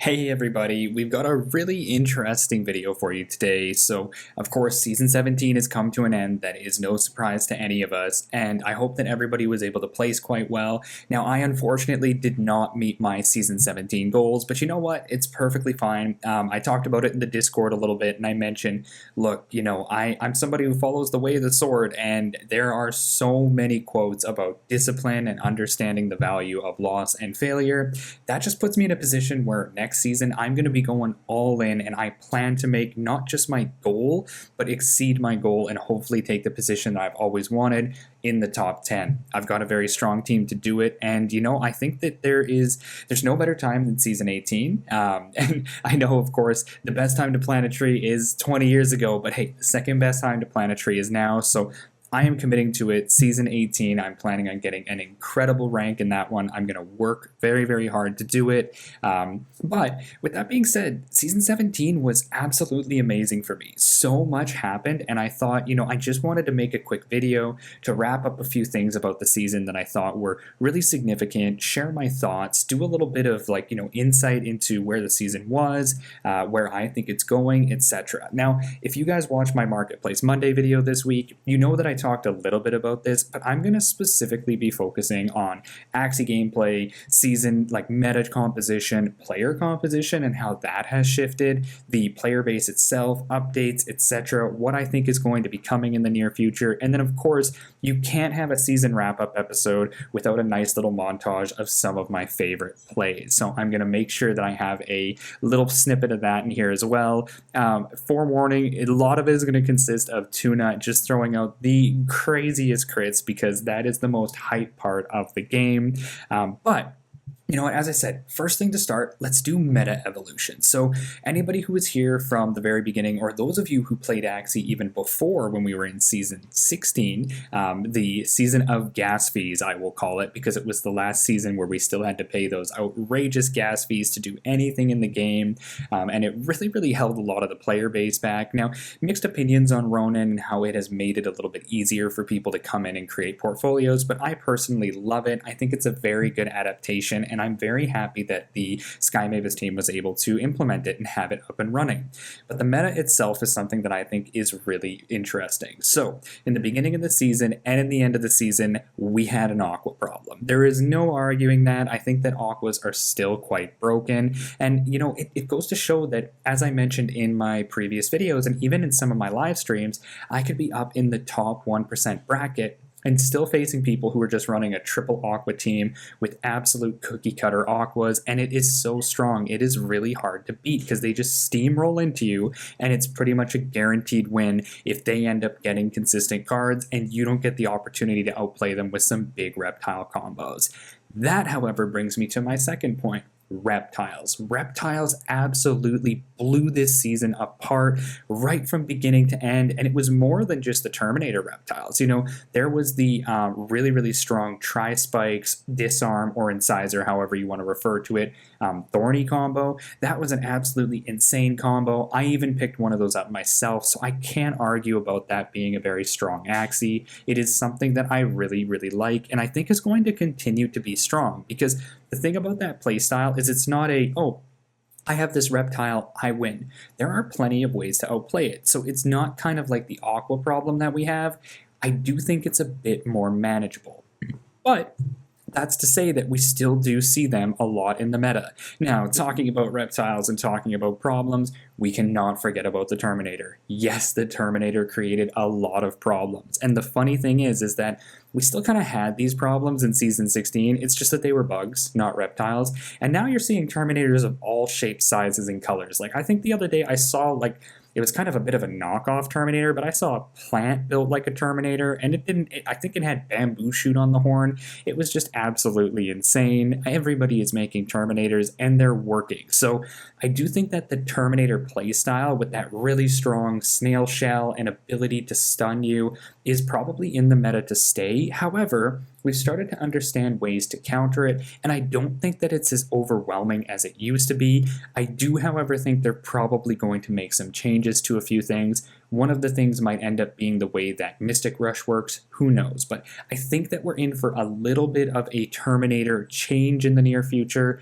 Hey everybody, we've got a really interesting video for you today. So, of course, Season 17 has come to an end. That is no surprise to any of us, and I hope that everybody was able to place quite well. Now, I unfortunately did not meet my Season 17 goals, but you know what? It's perfectly fine. I talked about it in the Discord a little bit, and I mentioned, look, I'm somebody who follows the way of the sword, and there are so many quotes about discipline and understanding the value of loss and failure. That just puts me in a position where next season I'm going to be going all in, and I plan to make not just my goal but exceed my goal and hopefully take the position that I've always wanted in the top 10. I've got a very strong team to do it, and I think that there's no better time than season 18. And I know, of course, the best time to plant a tree is 20 years ago, but hey, the second best time to plant a tree is now. So I am committing to it. Season 18, I'm planning on getting an incredible rank in that one. I'm going to work very, very hard to do it. But with that being said, Season 17 was absolutely amazing for me. So much happened, and I thought, I just wanted to make a quick video to wrap up a few things about the season that I thought were really significant, share my thoughts, do a little bit of insight into where the season was, where I think it's going, etc. Now, if you guys watched my Marketplace Monday video this week, you know that I talked a little bit about this, but I'm going to specifically be focusing on Axie gameplay, season meta composition, player composition, and how that has shifted, the player base itself, updates, etc., what I think is going to be coming in the near future. And then, of course, you can't have a season wrap-up episode without a nice little montage of some of my favorite plays. So I'm going to make sure that I have a little snippet of that in here as well. Forewarning, a lot of it is going to consist of Tuna just throwing out the craziest crits because that is the most hype part of the game. But as I said, first thing to start, let's do meta evolution. So anybody who was here from the very beginning, or those of you who played Axie even before when we were in season 16, the season of gas fees, I will call it, because it was the last season where we still had to pay those outrageous gas fees to do anything in the game, and it really, really held a lot of the player base back. Now, mixed opinions on Ronin and how it has made it a little bit easier for people to come in and create portfolios, but I personally love it. I think it's a very good adaptation, and I'm very happy that the Sky Mavis team was able to implement it and have it up and running. But the meta itself is something that I think is really interesting. So, in the beginning of the season and in the end of the season, we had an Aqua problem. There is no arguing that. I think that Aquas are still quite broken, and it goes to show that, as I mentioned in my previous videos and even in some of my live streams, I could be up in the top 1% bracket and still facing people who are just running a triple Aqua team with absolute cookie cutter Aquas, and it is so strong. It is really hard to beat because they just steamroll into you, and it's pretty much a guaranteed win if they end up getting consistent cards and you don't get the opportunity to outplay them with some big reptile combos. That, however, brings me to my second point. Reptiles. Reptiles absolutely blew this season apart right from beginning to end, and it was more than just the Terminator reptiles. There was the really, really strong Tri-Spikes, Disarm, or Incisor, however you want to refer to it, Thorny combo. That was an absolutely insane combo. I even picked one of those up myself, so I can't argue about that being a very strong Axie. It is something that I really, really like, and I think is going to continue to be strong, because the thing about that playstyle is it's not I have this reptile, I win. There are plenty of ways to outplay it, so it's not kind of like the Aqua problem that we have. I do think it's a bit more manageable. But that's to say that we still do see them a lot in the meta. Now, talking about reptiles and talking about problems, we cannot forget about the Terminator. Yes, the Terminator created a lot of problems. And the funny thing is that we still kind of had these problems in Season 16. It's just that they were bugs, not reptiles. And now you're seeing Terminators of all shapes, sizes, and colors. I think the other day I saw, it was kind of a bit of a knockoff Terminator, but I saw a plant built like a Terminator, and I think it had bamboo shoot on the horn. It was just absolutely insane. Everybody is making Terminators, and they're working. So I do think that the Terminator playstyle with that really strong snail shell and ability to stun you is probably in the meta to stay. However, we've started to understand ways to counter it, and I don't think that it's as overwhelming as it used to be. I do, however, think they're probably going to make some changes to a few things. One of the things might end up being the way that Mystic Rush works, who knows, but I think that we're in for a little bit of a Terminator change in the near future.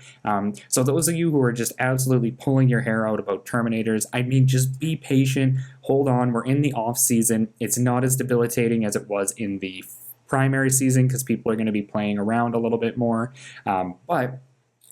So those of you who are just absolutely pulling your hair out about Terminators, I mean, just be patient, hold on, we're in the off season. It's not as debilitating as it was in the primary season because people are going to be playing around a little bit more, but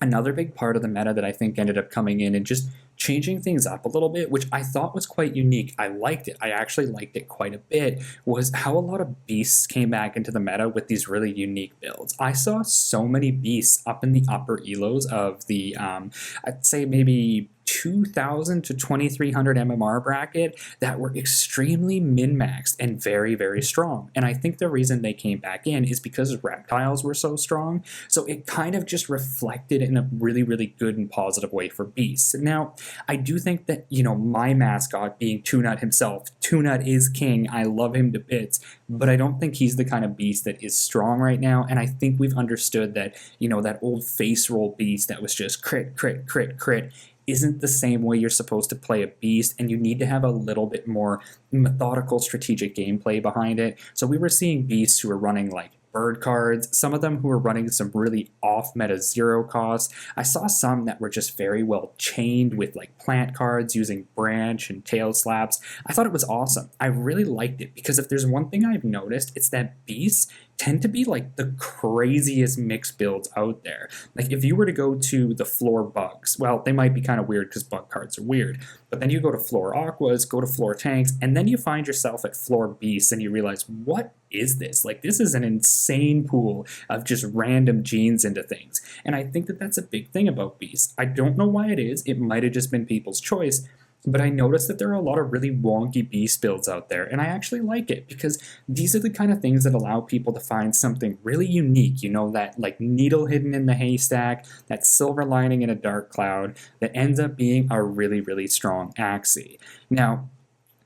another big part of the meta that I think ended up coming in and just changing things up a little bit, which I thought was quite unique. I liked it. I actually liked it quite a bit, was how a lot of beasts came back into the meta with these really unique builds. I saw so many beasts up in the upper elos of the, I'd say maybe 2,000 to 2,300 MMR bracket that were extremely min-maxed and very, very strong. And I think the reason they came back in is because reptiles were so strong. So it kind of just reflected in a really, really good and positive way for beasts. Now, I do think that, you know, my mascot being Toonut himself, Toonut is king. I love him to bits, but I don't think he's the kind of beast that is strong right now. And I think we've understood that, you know, that old face roll beast that was just crit, crit, crit, crit, isn't the same way you're supposed to play a beast, and you need to have a little bit more methodical strategic gameplay behind it. So we were seeing beasts who were running like bird cards, some of them who were running some really off meta zero costs. I saw some that were just very well chained with like plant cards using branch and tail slaps. I thought it was awesome. I really liked it because if there's one thing I've noticed, it's that beasts tend to be like the craziest mixed builds out there. Like if you were to go to the floor bugs, well, they might be kind of weird because bug cards are weird, but then you go to floor aquas, go to floor tanks, and then you find yourself at floor beasts and you realize, what is this? Like this is an insane pool of just random genes into things. And I think that that's a big thing about beasts. I don't know why it is. It might have just been people's choice, but I noticed that there are a lot of really wonky beast builds out there, and I actually like it because these are the kind of things that allow people to find something really unique, you know, that like needle hidden in the haystack, that silver lining in a dark cloud that ends up being a really, really strong Axie. Now,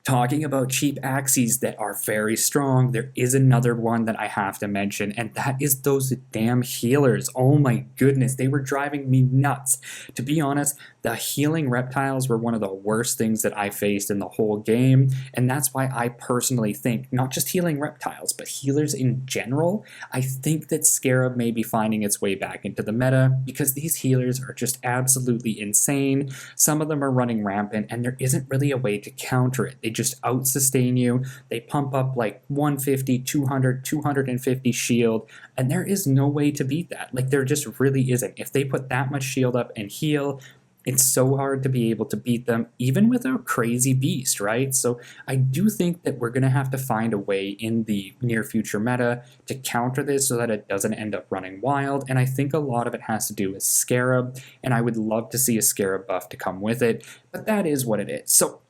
talking about cheap Axies that are very strong, there is another one that I have to mention, and that is those damn healers. Oh my goodness, they were driving me nuts. To be honest, the healing reptiles were one of the worst things that I faced in the whole game, and that's why I personally think, not just healing reptiles, but healers in general, I think that Scarab may be finding its way back into the meta, because these healers are just absolutely insane. Some of them are running rampant, and there isn't really a way to counter it. They just out-sustain you. They pump up like 150, 200, 250 shield, and there is no way to beat that. Like there just really isn't. If they put that much shield up and heal, it's so hard to be able to beat them, even with a crazy beast, right? So I do think that we're going to have to find a way in the near future meta to counter this so that it doesn't end up running wild, and I think a lot of it has to do with Scarab, and I would love to see a Scarab buff to come with it, but that is what it is. So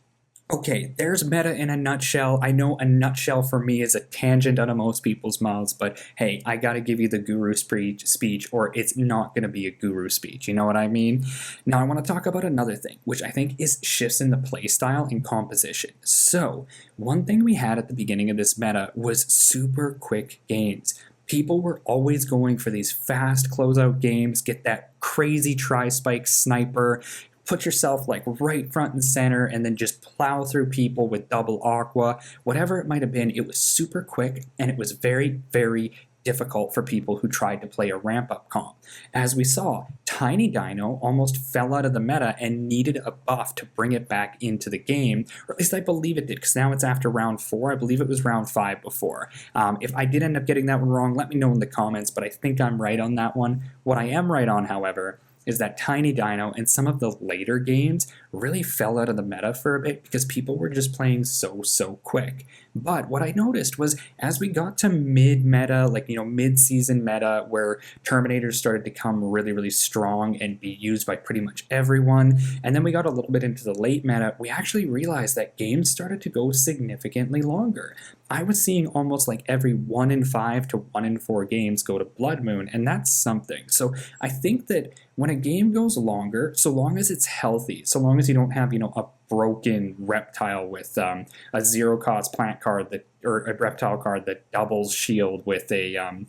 okay, there's meta in a nutshell. I know a nutshell for me is a tangent out of most people's mouths, but hey, I gotta give you the guru speech or it's not gonna be a guru speech, you know what I mean? Now I wanna talk about another thing, which I think is shifts in the playstyle and composition. So, one thing we had at the beginning of this meta was super quick games. People were always going for these fast closeout games, get that crazy tri-spike sniper, put yourself like right front and center and then just plow through people with double aqua, whatever it might have been. It was super quick and it was very, very difficult for people who tried to play a ramp up comp. As we saw, Tiny Dino almost fell out of the meta and needed a buff to bring it back into the game, or at least I believe it did, because now it's after round 4. I believe it was round 5 before. If I did end up getting that one wrong, let me know in the comments, but I think I'm right on that one. What I am right on, however, is that Tiny Dino and some of the later games really fell out of the meta for a bit because people were just playing so quick. But what I noticed was as we got to mid-meta, like, you know, mid-season meta, where Terminators started to come really strong and be used by pretty much everyone, and then we got a little bit into the late meta, we actually realized that games started to go significantly longer. I was seeing almost like every 1 in 5 to 1 in 4 games go to Blood Moon, and that's something. So I think that when a game goes longer, so long as it's healthy, so long as you don't have, you know, a broken reptile with a zero cost plant card that, or a reptile card that doubles shield with a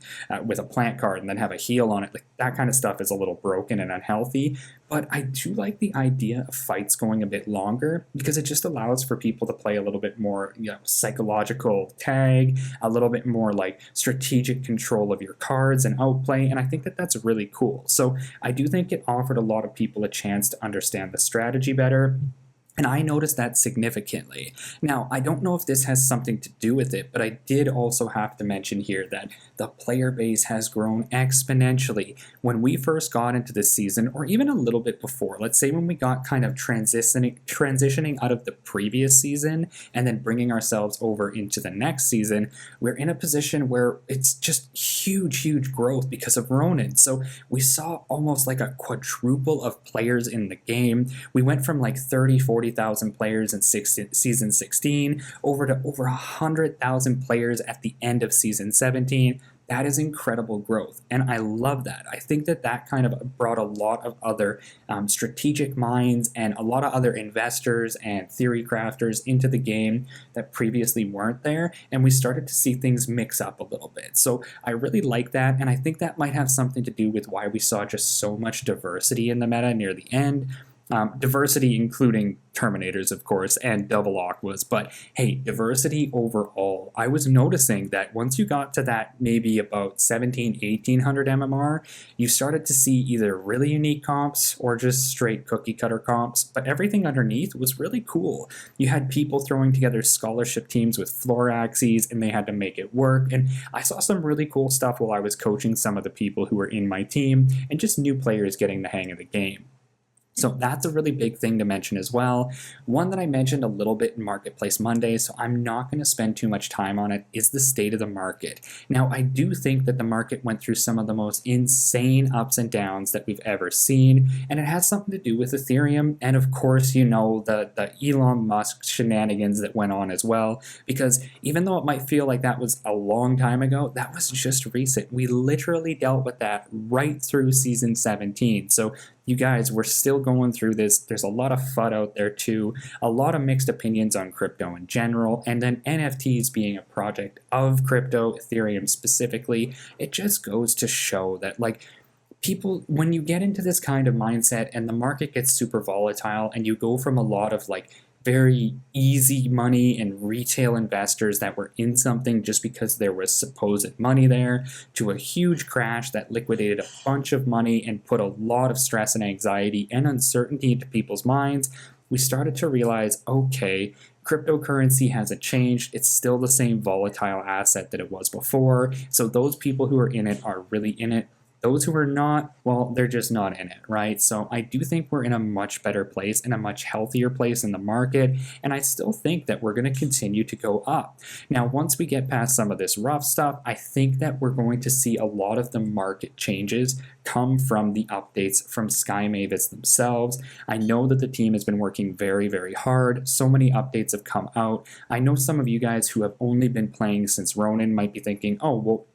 plant card and then have a heal on it. Like that kind of stuff is a little broken and unhealthy. But I do like the idea of fights going a bit longer because it just allows for people to play a little bit more, psychological tag, a little bit more like strategic control of your cards and outplay. And I think that that's really cool. So I do think it offered a lot of people a chance to understand the strategy better. And I noticed that significantly. Now, I don't know if this has something to do with it, but I did also have to mention here that the player base has grown exponentially. When we first got into this season, or even a little bit before, let's say when we got kind of transitioning out of the previous season and then bringing ourselves over into the next season, we're in a position where it's just huge growth because of Ronin. So we saw almost like a quadruple of players in the game. We went from like 30,000-40,000 players in season 16 over to over 100,000 players at the end of season 17. That is incredible growth, and I love that. I think that that kind of brought a lot of other strategic minds and a lot of other investors and theory crafters into the game that previously weren't there, and we started to see things mix up a little bit. So I really like that, and I think that might have something to do with why we saw just so much diversity in the meta near the end. Diversity including Terminators, of course, and double aquas, but hey, diversity overall. I was noticing that once you got to that maybe about 1800 MMR, you started to see either really unique comps or just straight cookie cutter comps, but everything underneath was really cool. You had people throwing together scholarship teams with floor Axies, and they had to make it work, and I saw some really cool stuff while I was coaching some of the people who were in my team, and just new players getting the hang of the game. So that's a really big thing to mention as well. One that I mentioned a little bit in Marketplace Monday, so I'm not going to spend too much time on it, is the state of the market. Now, I do think that the market went through some of the most insane ups and downs that we've ever seen, and it has something to do with Ethereum, and of course, the Elon Musk shenanigans that went on as well, because even though it might feel like that was a long time ago, that was just recent. We literally dealt with that right through season 17. So you guys, we're still going through this. There's a lot of FUD out there too, a lot of mixed opinions on crypto in general, and then NFTs being a project of crypto, Ethereum specifically. It just goes to show that people, when you get into this kind of mindset and the market gets super volatile and you go from a lot of very easy money and retail investors that were in something just because there was supposed money there, to a huge crash that liquidated a bunch of money and put a lot of stress and anxiety and uncertainty into people's minds, we started to realize, okay, cryptocurrency hasn't changed. It's still the same volatile asset that it was before. So those people who are in it are really in it. Those who are not, well, they're just not in it, right? So I do think we're in a much better place and a much healthier place in the market, and I still think that we're going to continue to go up. Now, once we get past some of this rough stuff, I think that we're going to see a lot of the market changes come from the updates from Sky Mavis themselves. I know that the team has been working very hard. So many updates have come out. I know some of you guys who have only been playing since Ronin might be thinking, oh, well,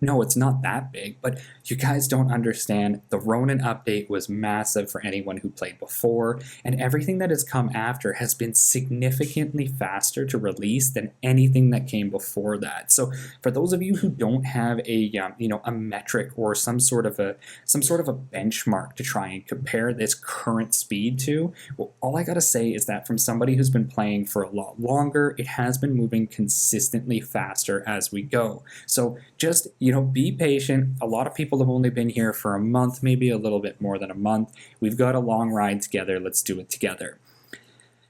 no, it's not that big, but you guys don't understand. The Ronin update was massive for anyone who played before, and everything that has come after has been significantly faster to release than anything that came before that. So for those of you who don't have a metric or some sort of a benchmark to try and compare this current speed to, well, all I gotta say is that from somebody who's been playing for a lot longer, it has been moving consistently faster as we go. So just be patient. A lot of people have only been here for a month, maybe a little bit more than a month. We've got a long ride together. Let's do it together.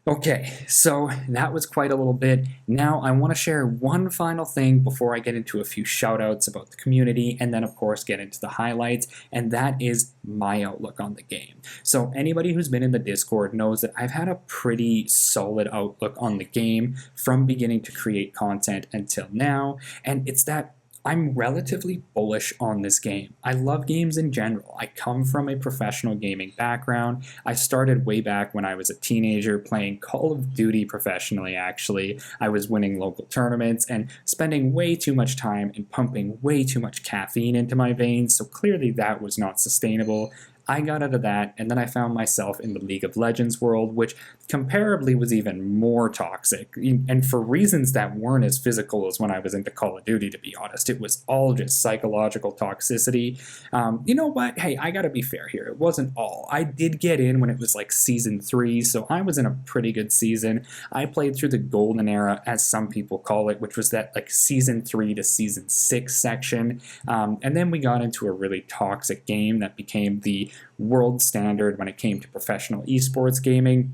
Okay, so that was quite a little bit. Now I want to share one final thing before I get into a few shoutouts about the community, and then of course get into the highlights, and that is my outlook on the game. So anybody who's been in the Discord knows that I've had a pretty solid outlook on the game from beginning to create content until now, and it's that I'm relatively bullish on this game. I love games in general. I come from a professional gaming background. I started way back when I was a teenager playing Call of Duty professionally, actually. I was winning local tournaments and spending way too much time and pumping way too much caffeine into my veins, so clearly that was not sustainable. I got out of that, and then I found myself in the League of Legends world, which comparably was even more toxic, and for reasons that weren't as physical as when I was into Call of Duty, to be honest. It was all just psychological toxicity. You know what? Hey, I gotta be fair here. It wasn't all. I did get in when it was like season 3, so I was in a pretty good season. I played through the golden era, as some people call it, which was that like season 3 to season 6 section. And then we got into a really toxic game that became the world standard when it came to professional esports gaming.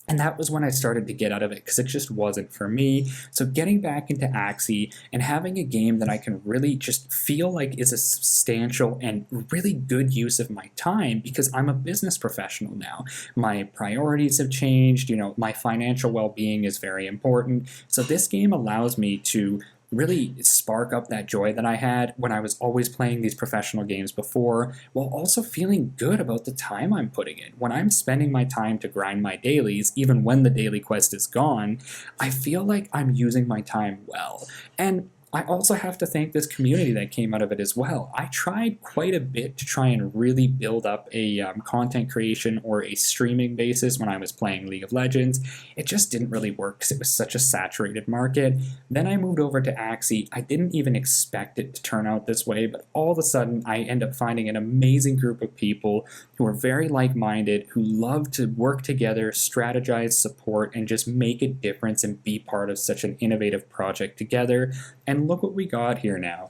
And that was when I started to get out of it because it just wasn't for me. So getting back into Axie and having a game that I can really just feel like is a substantial and really good use of my time, because I'm a business professional now. My priorities have changed, my financial well-being is very important. So this game allows me to really spark up that joy that I had when I was always playing these professional games before, while also feeling good about the time I'm putting in. When I'm spending my time to grind my dailies, even when the daily quest is gone, I feel like I'm using my time well. And I also have to thank this community that came out of it as well. I tried quite a bit to try and really build up a content creation or a streaming basis when I was playing League of Legends. It just didn't really work because it was such a saturated market. Then I moved over to Axie. I didn't even expect it to turn out this way, but all of a sudden I end up finding an amazing group of people who are very like-minded, who love to work together, strategize, support, and just make a difference and be part of such an innovative project together. And look what we got here now.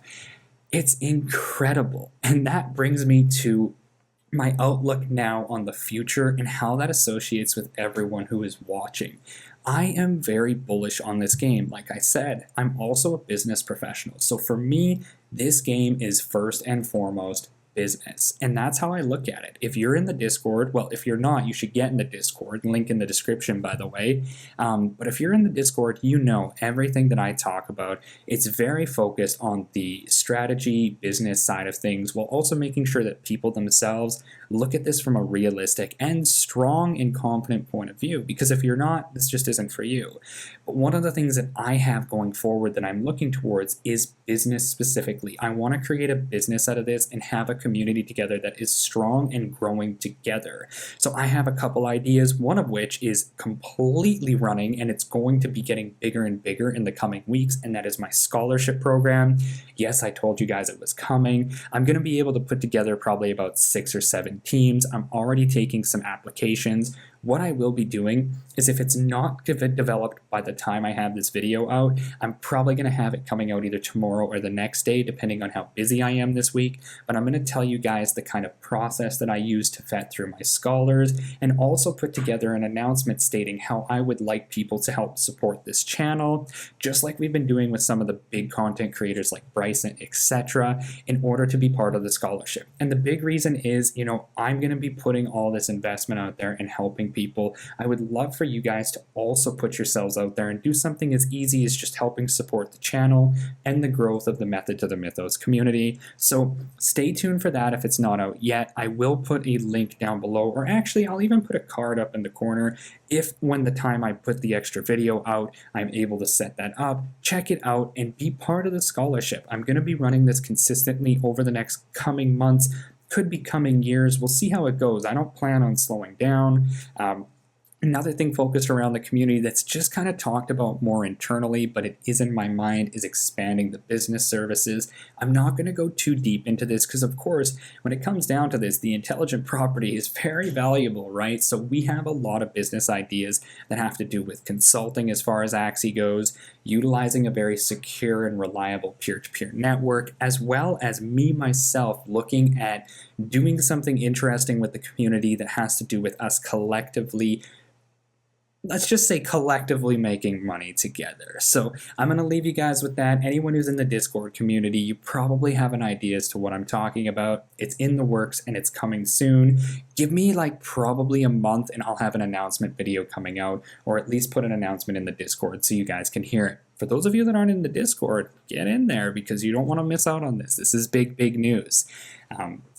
It's incredible. And that brings me to my outlook now on the future and how that associates with everyone who is watching. I am very bullish on this game. Like I said, I'm also a business professional. So for me, this game is first and foremost business. And that's how I look at it. If you're in the Discord, well, if you're not, you should get in the Discord. Link in the description, by the way. But if you're in the Discord, you know everything that I talk about. It's very focused on the strategy, business side of things, while also making sure that people themselves look at this from a realistic and strong and confident point of view. Because if you're not, this just isn't for you. But one of the things that I have going forward that I'm looking towards is business specifically. I want to create a business out of this and have a community together that is strong and growing together. So I have a couple ideas, one of which is completely running, and it's going to be getting bigger and bigger in the coming weeks, and that is my scholarship program. Yes, I told you guys it was coming. I'm going to be able to put together probably about 6 or 7 teams. I'm already taking some applications. What I will be doing is, if it's not developed by the time I have this video out, I'm probably going to have it coming out either tomorrow or the next day, depending on how busy I am this week. But I'm going to tell you guys the kind of process that I use to vet through my scholars, and also put together an announcement stating how I would like people to help support this channel, just like we've been doing with some of the big content creators like Bryson, etc., in order to be part of the scholarship. And the big reason is, I'm going to be putting all this investment out there and helping people. I would love for you guys to also put yourselves out there and do something as easy as just helping support the channel and the growth of the Method to the Mythos community. So stay tuned for that if it's not out yet. I will put a link down below, or actually I'll even put a card up in the corner if when the time I put the extra video out, I'm able to set that up. Check it out and be part of the scholarship. I'm going to be running this consistently over the next coming months. Could be coming years. We'll see how it goes. I don't plan on slowing down. Another thing focused around the community that's just kind of talked about more internally, but it is in my mind, is expanding the business services. I'm not going to go too deep into this because, of course, when it comes down to this, the intelligent property is very valuable, right? So we have a lot of business ideas that have to do with consulting as far as Axie goes, utilizing a very secure and reliable peer-to-peer network, as well as me myself looking at doing something interesting with the community that has to do with us collectively, let's just say collectively making money together. So I'm going to leave you guys with that. Anyone who's in the Discord community, you probably have an idea as to what I'm talking about. It's in the works and it's coming soon. Give me like probably a month and I'll have an announcement video coming out, or at least put an announcement in the Discord so you guys can hear it. For those of you that aren't in the Discord, get in there because you don't want to miss out on this. This is big, big news.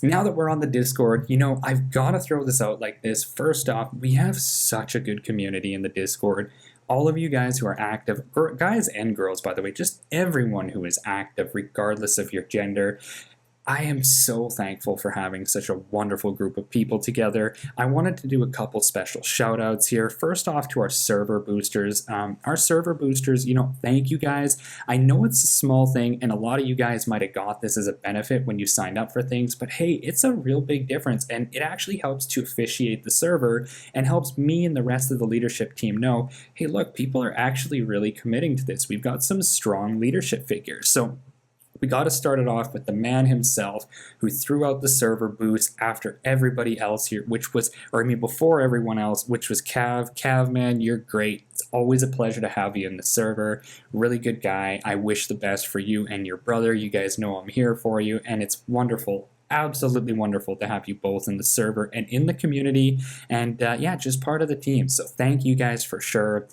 Now that we're on the Discord, I've got to throw this out like this. First off, we have such a good community in the Discord. All of you guys who are active, guys and girls, by the way, just everyone who is active, regardless of your gender. I am so thankful for having such a wonderful group of people together. I wanted to do a couple special shout outs here. First off, to our server boosters. Thank you guys. I know it's a small thing, and a lot of you guys might have got this as a benefit when you signed up for things, but hey, it's a real big difference, and it actually helps to officiate the server and helps me and the rest of the leadership team know, hey, look, people are actually really committing to this. We've got some strong leadership figures. So we got to start it off with the man himself who threw out the server boost after everybody else here, before everyone else, which was Cav. Cav, man, you're great. It's always a pleasure to have you in the server. Really good guy. I wish the best for you and your brother. You guys know I'm here for you, and it's wonderful. Absolutely wonderful to have you both in the server and in the community, and just part of the team. So thank you guys for sure.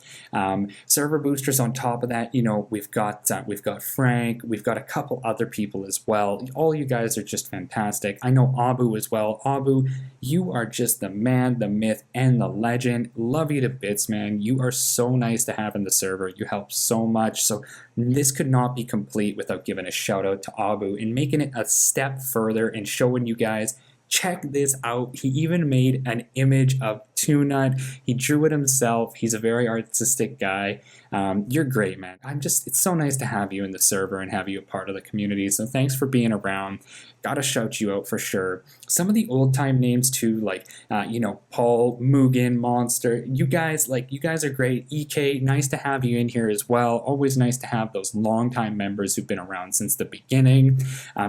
Server boosters on top of that, we've got Frank, we've got a couple other people as well. All you guys are just fantastic. I know Abu as well. Abu, you are just the man, the myth, and the legend. Love you to bits, man. You are so nice to have in the server. You help so much. So this could not be complete without giving a shout out to Abu and making it a step further and showing you guys, check this out. He even made an image of Tunut. He drew it himself. He's a very artistic guy. You're great, man. It's so nice to have you in the server and have you a part of the community. So thanks for being around. Gotta shout you out for sure. Some of the old time names too, like Paul, Mugen, Monster. You guys are great. EK, nice to have you in here as well. Always nice to have those longtime members who've been around since the beginning.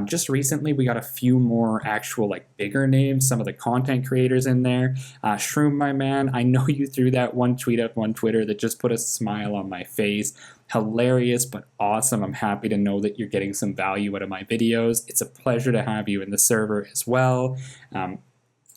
Just recently, we got a few more actual bigger names. Some of the content creators in there. Shroom, my man, I know you threw that one tweet up on Twitter that just put a smile on my face. Hilarious, but awesome. I'm happy to know that you're getting some value out of my videos. It's a pleasure to have you in the server as well.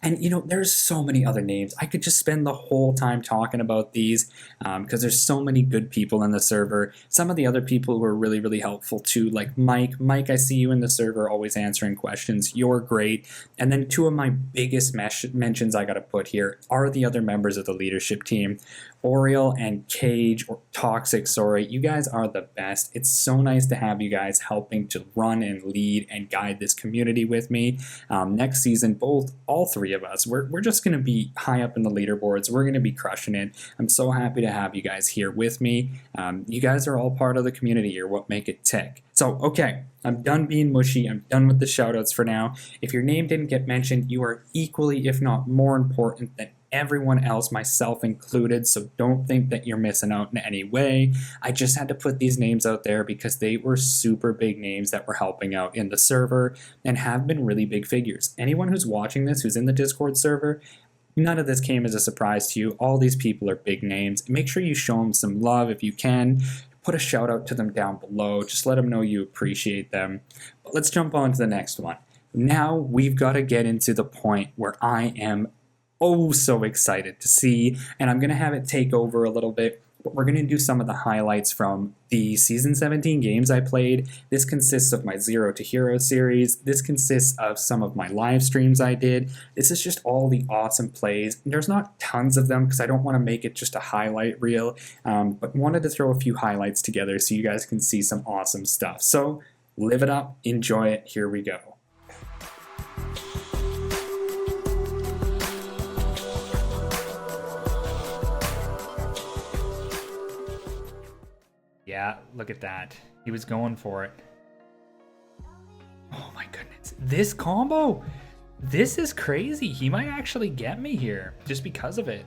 There's so many other names. I could just spend the whole time talking about these because there's so many good people in the server. Some of the other people who are really, really helpful too, like Mike. Mike, I see you in the server always answering questions. You're great. And then two of my biggest mentions I got to put here are the other members of the leadership team. Oriel and Cage, or Toxic, sorry, you guys are the best. It's so nice to have you guys helping to run and lead and guide this community with me. Next season, all three of us, we're just going to be high up in the leaderboards. We're going to be crushing it. I'm so happy to have you guys here with me. You guys are all part of the community. You're what make it tick. So, okay, I'm done being mushy. I'm done with the shoutouts for now. If your name didn't get mentioned, you are equally, if not more important than everyone else, myself included, so don't think that you're missing out in any way. I just had to put these names out there because they were super big names that were helping out in the server and have been really big figures. Anyone who's watching this, who's in the Discord server, none of this came as a surprise to you. All these people are big names. Make sure you show them some love if you can. Put a shout out to them down below. Just let them know you appreciate them. But let's jump on to the next one. Now we've got to get into the point where I am so excited to see, and I'm going to have it take over a little bit, but we're going to do some of the highlights from the Season 17 games I played. This consists of my Zero to Hero series. This consists of some of my live streams I did. This is just all the awesome plays. There's not tons of them because I don't want to make it just a highlight reel, but wanted to throw a few highlights together so you guys can see some awesome stuff. So live it up, enjoy it, here we go. Yeah, look at that. He was going for it. Oh my goodness. This combo! This is crazy. He might actually get me here just because of it.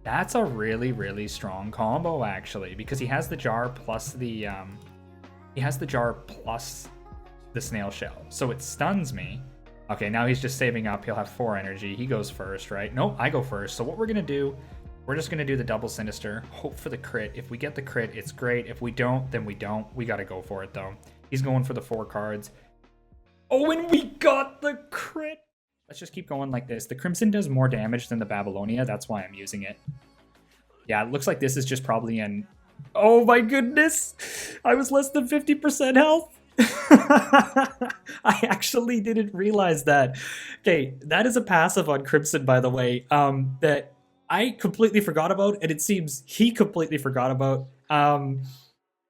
That's a really, really strong combo actually, because he has the jar plus the snail shell. So it stuns me. Okay, now he's just saving up. He'll have 4 energy. He goes first, right? Nope, I go first. So what we're gonna do, we're just going to do the double sinister, hope for the crit. If we get the crit, it's great. If we don't, then we don't. We got to go for it, though. He's going for the 4 cards. Oh, and we got the crit! Let's just keep going like this. The Crimson does more damage than the Babylonia. That's why I'm using it. Yeah, it looks like this is just probably an... Oh, my goodness! I was less than 50% health! I actually didn't realize that. Okay, that is a passive on Crimson, by the way, that I completely forgot about, and it seems he completely forgot about.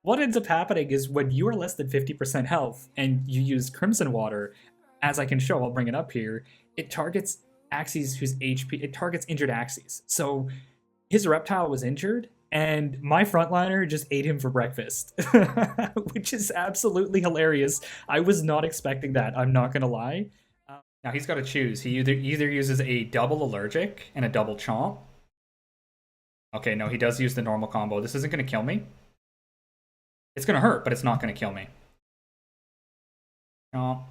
what ends up happening is when you are less than 50% health and you use Crimson Water, as I can show, I'll bring it up here, it targets Axies whose HP, it targets injured Axies. So his reptile was injured, and my frontliner just ate him for breakfast, which is absolutely hilarious. I was not expecting that, I'm not gonna lie. Now he's got to choose. He either uses a double allergic and a double chomp. Okay, no, he does use the normal combo. This isn't gonna kill me. It's gonna hurt, but it's not gonna kill me. Oh,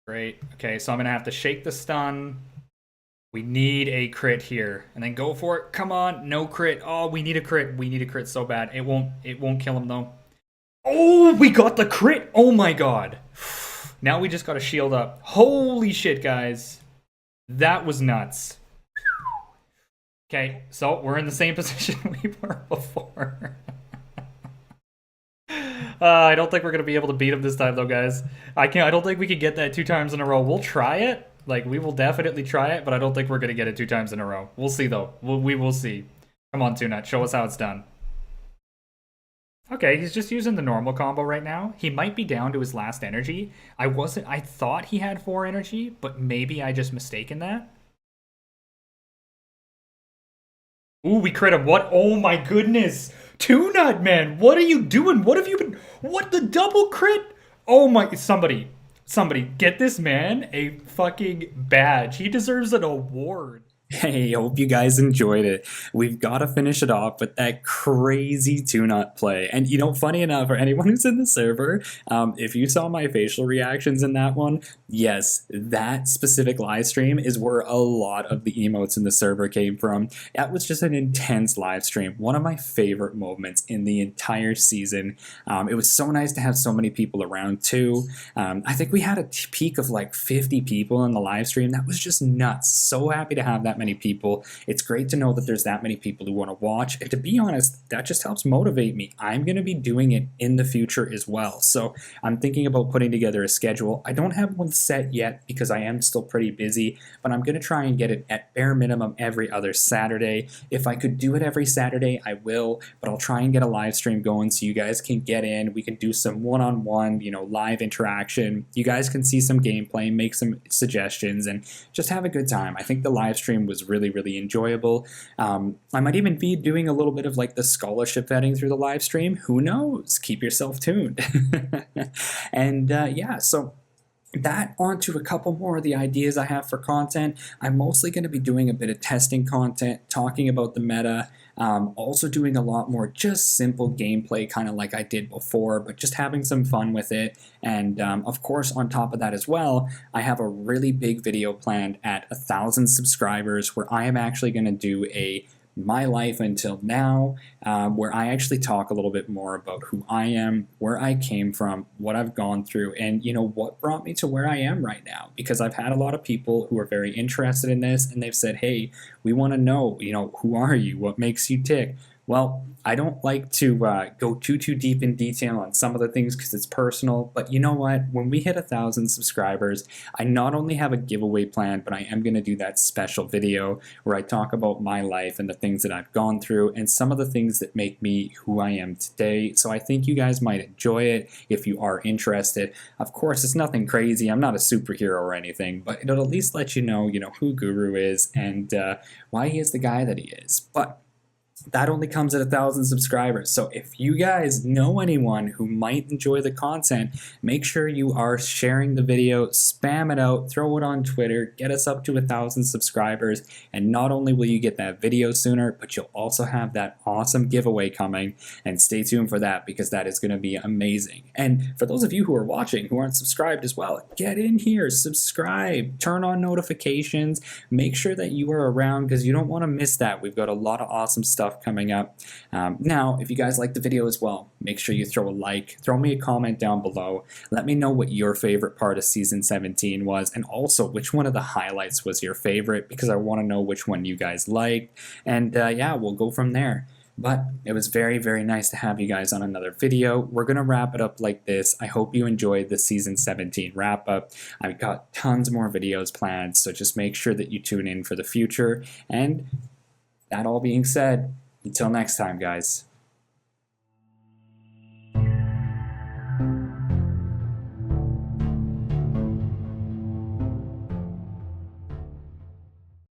great. Okay, so I'm gonna have to shake the stun. We need a crit here, and then go for it. Come on, no crit. Oh, we need a crit. We need a crit so bad. It won't kill him though. Oh, we got the crit. Oh my god. Now we just got to shield up. Holy shit, guys. That was nuts. Okay, so we're in the same position we were before. I don't think we're gonna be able to beat him this time, though, guys. I don't think we can get that 2 times in a row. We'll try it. Like, we will definitely try it, but I don't think we're gonna get it 2 times in a row. We'll see, though. We will see. Come on, Tunut. Show us how it's done. Okay, he's just using the normal combo right now. He might be down to his last energy. I thought he had 4 energy, but maybe I just mistaken that. Ooh, we crit him. What? Oh my goodness. Tunut, man. What are you doing? What have you been... What, the double crit? Oh my... Somebody get this man a fucking badge. He deserves an award. Hey, hope you guys enjoyed it. We've got to finish it off with that crazy Tunut play. And you know, funny enough, for anyone who's in the server, if you saw my facial reactions in that one, yes, that specific live stream is where a lot of the emotes in the server came from. That was just an intense live stream. One of my favorite moments in the entire season. It was so nice to have so many people around too. I think we had a peak of like 50 people in the live stream. That was just nuts. So happy to have that many people. It's great to know that there's that many people who want to watch, and to be honest, that just helps motivate me. I'm going to be doing it in the future as well, so I'm thinking about putting together a schedule. I don't have one set yet because I am still pretty busy, but I'm going to try and get it at bare minimum every other Saturday. If I could do it every Saturday, I will, but I'll try and get a live stream going so you guys can get in. We can do some one-on-one, you know, live interaction. You guys can see some gameplay, make some suggestions, and just have a good time. I think the live stream was really enjoyable. I might even be doing a little bit of like the scholarship vetting through the live stream. Who knows? Keep yourself tuned. And yeah, so that onto a couple more of the ideas I have for content. I'm mostly going to be doing a bit of testing content, talking about the meta, also doing a lot more just simple gameplay, kind of like I did before, but just having some fun with it. And of course, on top of that as well, I have a really big video planned at 1,000 subscribers where I am actually going to do a my life until now, where I actually talk a little bit more about who I am, where I came from, what I've gone through, and you know what brought me to where I am right now. Because I've had a lot of people who are very interested in this, and they've said, "Hey, we want to know, you know, who are you? What makes you tick?" Well, I don't like to go too deep in detail on some of the things because it's personal, but you know what? When we hit 1,000 subscribers, I not only have a giveaway planned, but I am going to do that special video where I talk about my life and the things that I've gone through and some of the things that make me who I am today. So I think you guys might enjoy it if you are interested. Of course, it's nothing crazy. I'm not a superhero or anything, but it'll at least let you know, who Guru is and why he is the guy that he is. But that only comes at 1,000 subscribers. So if you guys know anyone who might enjoy the content, make sure you are sharing the video, spam it out, throw it on Twitter, get us up to 1,000 subscribers, and not only will you get that video sooner, but you'll also have that awesome giveaway coming, and stay tuned for that because that is going to be amazing. And for those of you who are watching who aren't subscribed as well, get in here, subscribe, turn on notifications, make sure that you are around because you don't want to miss that. We've got a lot of awesome stuff coming up. Now, if you guys like the video as well, make sure you throw a like, throw me a comment down below. Let me know what your favorite part of Season 17 was, and also which one of the highlights was your favorite, because I want to know which one you guys liked. And yeah, we'll go from there. But it was very nice to have you guys on another video. We're going to wrap it up like this. I hope you enjoyed the Season 17 wrap up. I've got tons more videos planned, so just make sure that you tune in for the future. And that all being said, until next time, guys.